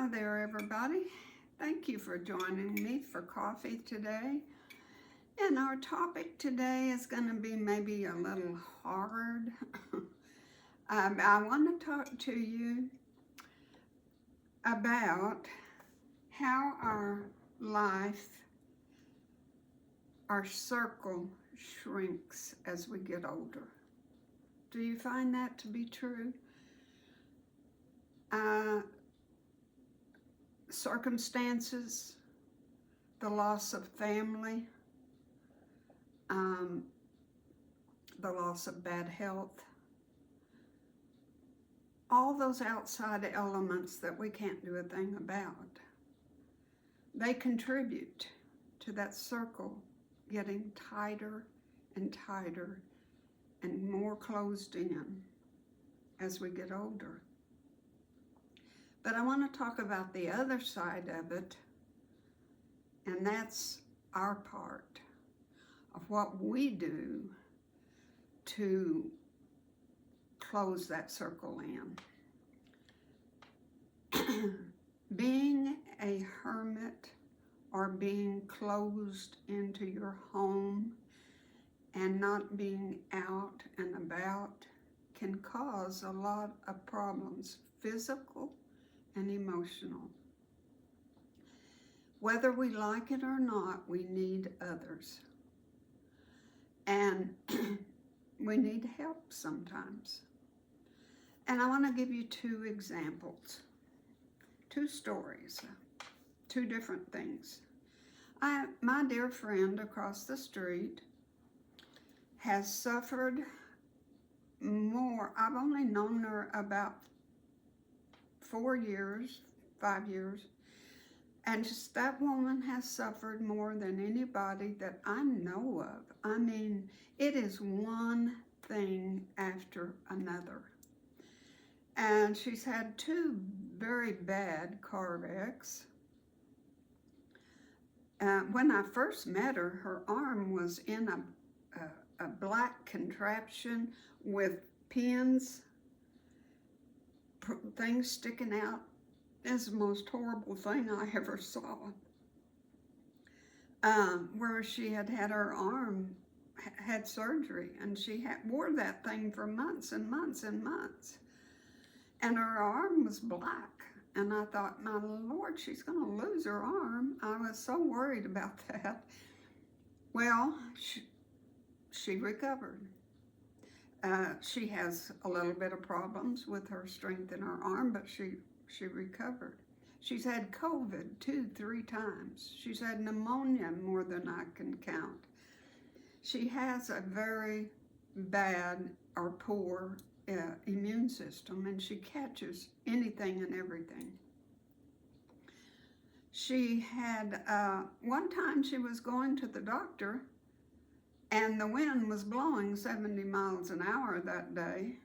Hi there, everybody. Thank you for joining me for coffee today. And our topic today is going to be maybe a little hard. I want to talk to you about how our life, our circle shrinks as we get older. Do you find that to be true? Circumstances, the loss of family, the loss of bad health, all those outside elements that we can't do a thing about, they contribute to that circle getting tighter and tighter and more closed in as we get older. But I want to talk about the other side of it, and that's our part of what we do to close that circle in. Being a hermit or being closed into your home and not being out and about can cause a lot of problems, physical and emotional. Whether we like it or not, we need others. And we need help sometimes. And I want to give you two examples, two stories, two different things. My dear friend across the street has suffered more. I've only known her about 4 years, 5 years, and just that woman has suffered more than anybody that I know of. I mean, it is one thing after another. And she's had 2 very bad car wrecks. When I first met her, her arm was in a black contraption with pins, things sticking out. It's the most horrible thing I ever saw. Where she had her arm, had surgery, and she wore that thing for months and months and months. And her arm was black. And I thought, my Lord, she's going to lose her arm. I was so worried about that. Well, she recovered. She has a little bit of problems with her strength in her arm, but she recovered. She's had COVID 2-3 times. She's had pneumonia more than I can count. She has a very bad or poor immune system, and she catches anything and everything. She had, one time she was going to the doctor, and the wind was blowing 70 miles an hour that day,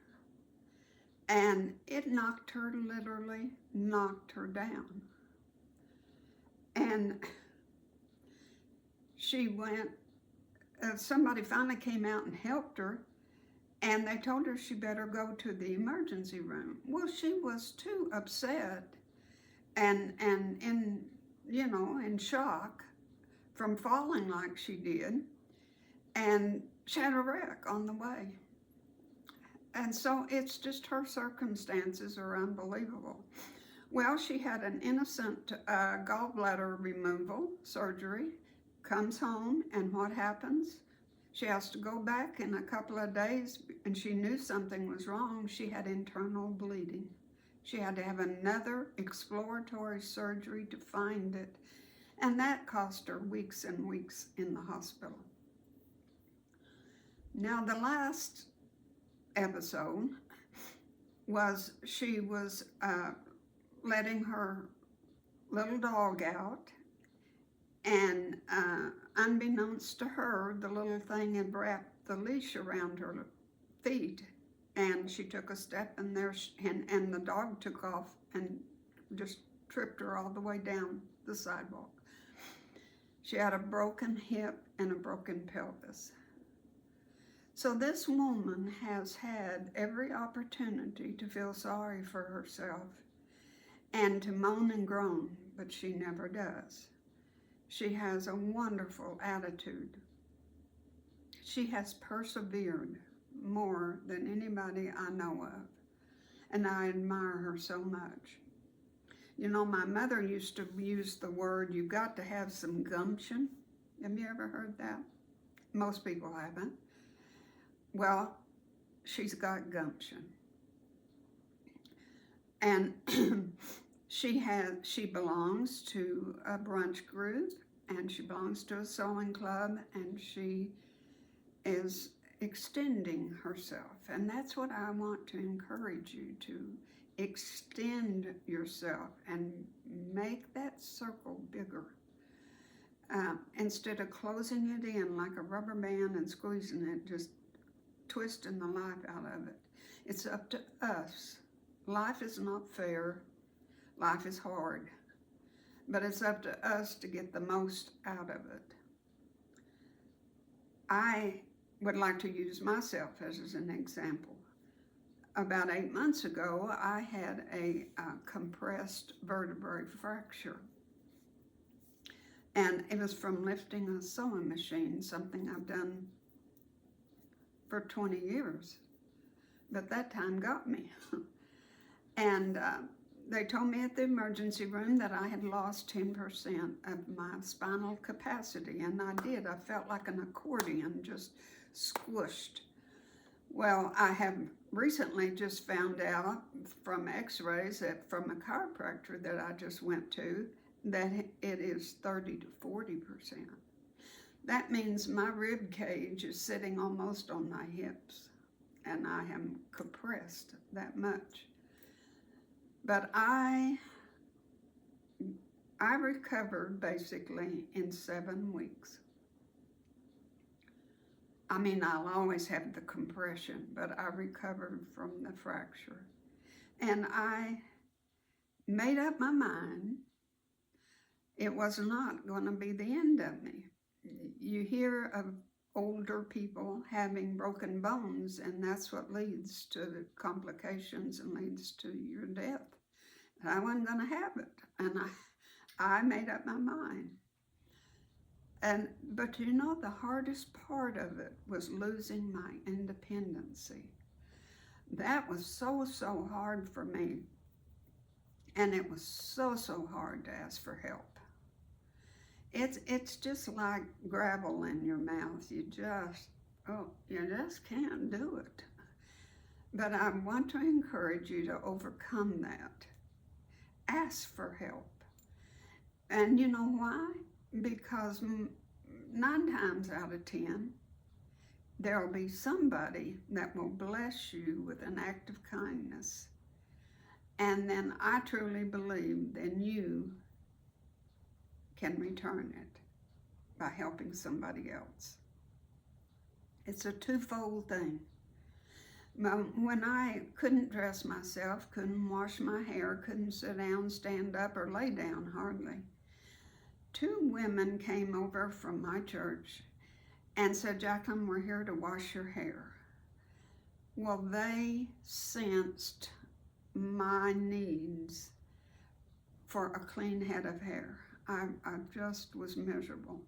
and it literally knocked her down. And she went, somebody finally came out and helped her, and they told her she better go to the emergency room. Well, she was too upset and in shock from falling like she did, and she had a wreck on the way. And so it's just, her circumstances are unbelievable. Well, she had an innocent gallbladder removal surgery, comes home, and what happens? She has to go back in a couple of days, and she knew something was wrong. She had internal bleeding. She had to have another exploratory surgery to find it, and that cost her weeks and weeks in the hospital. Now, the last episode was she was letting her little dog out, and unbeknownst to her, the little thing had wrapped the leash around her feet, and she took a step, and and the dog took off and just tripped her all the way down the sidewalk. She had a broken hip and a broken pelvis. So this woman has had every opportunity to feel sorry for herself and to moan and groan, but she never does. She has a wonderful attitude. She has persevered more than anybody I know of, and I admire her so much. You know, my mother used to use the word, you've got to have some gumption. Have you ever heard that? Most people haven't. Well, she's got gumption. And she belongs to a brunch group, and she belongs to a sewing club, and she is extending herself. And that's what I want to encourage you to extend yourself and make that circle bigger. Instead of closing it in like a rubber band and squeezing it, just twisting the life out of it. It's up to us. Life is not fair. Life is hard. But it's up to us to get the most out of it. I would like to use myself as an example. About 8 months ago, I had a compressed vertebrae fracture. And it was from lifting a sewing machine, something I've done for 20 years. But that time got me. And they told me at the emergency room that I had lost 10% of my spinal capacity, and I did. I felt like an accordion, just squished. Well, I have recently just found out from x-rays from a chiropractor that I just went to that it is 30 to 40%. That means my rib cage is sitting almost on my hips, and I am compressed that much. But I recovered basically in 7 weeks. I mean, I'll always have the compression, but I recovered from the fracture. And I made up my mind it was not going to be the end of me. You hear of older people having broken bones, and that's what leads to complications and leads to your death. And I wasn't going to have it, and I made up my mind. But you know, the hardest part of it was losing my independency. That was so hard for me, and it was so hard to ask for help. It's just like gravel in your mouth. You just can't do it. But I want to encourage you to overcome that. Ask for help. And you know why? Because 9 times out of 10, there'll be somebody that will bless you with an act of kindness. And then I truly believe then you can return it by helping somebody else. It's a twofold thing. When I couldn't dress myself, couldn't wash my hair, couldn't sit down, stand up, or lay down hardly, 2 women came over from my church and said, Jacqueline, we're here to wash your hair. Well, they sensed my needs for a clean head of hair. I just was miserable.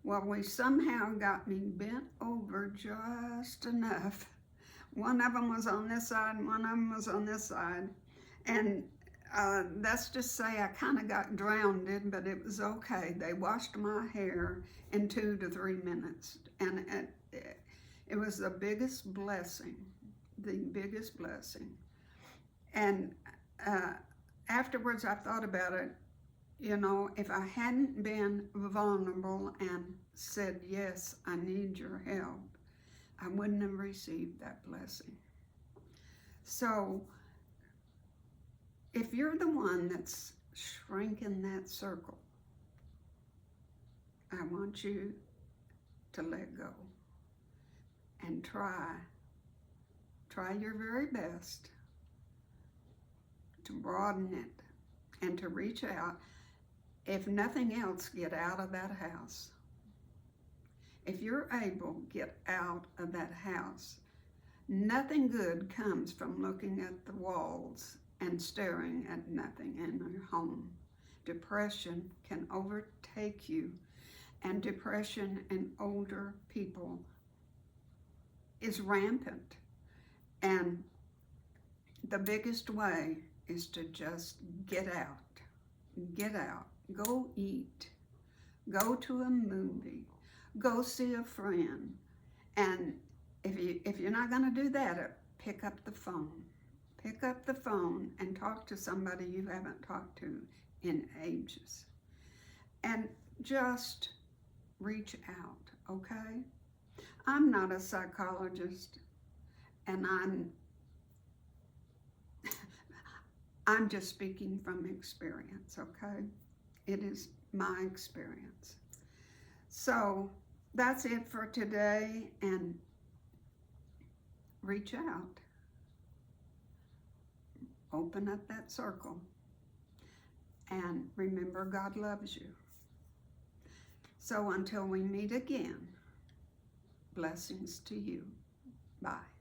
Well, we somehow got me bent over just enough. One of them was on this side and one of them was on this side. And let's just say I kind of got drowned, but it was okay. They washed my hair in 2 to 3 minutes. And it was the biggest blessing, And afterwards I thought about it. You know, if I hadn't been vulnerable and said, yes, I need your help, I wouldn't have received that blessing. So if you're the one that's shrinking that circle, I want you to let go and try your very best to broaden it and to reach out. If nothing else, get out of that house. If you're able, get out of that house. Nothing good comes from looking at the walls and staring at nothing in your home. Depression can overtake you, and depression in older people is rampant. And the biggest way is to just get out. Get out. Go eat. Go to a movie. Go see a friend. And if you're not going to do that, pick up the phone. Pick up the phone and talk to somebody you haven't talked to in ages. And just reach out, okay? I'm not a psychologist, and I'm just speaking from experience, okay? It is my experience. So that's it for today, and reach out. Open up that circle, and remember, God loves you. So until we meet again, blessings to you. Bye.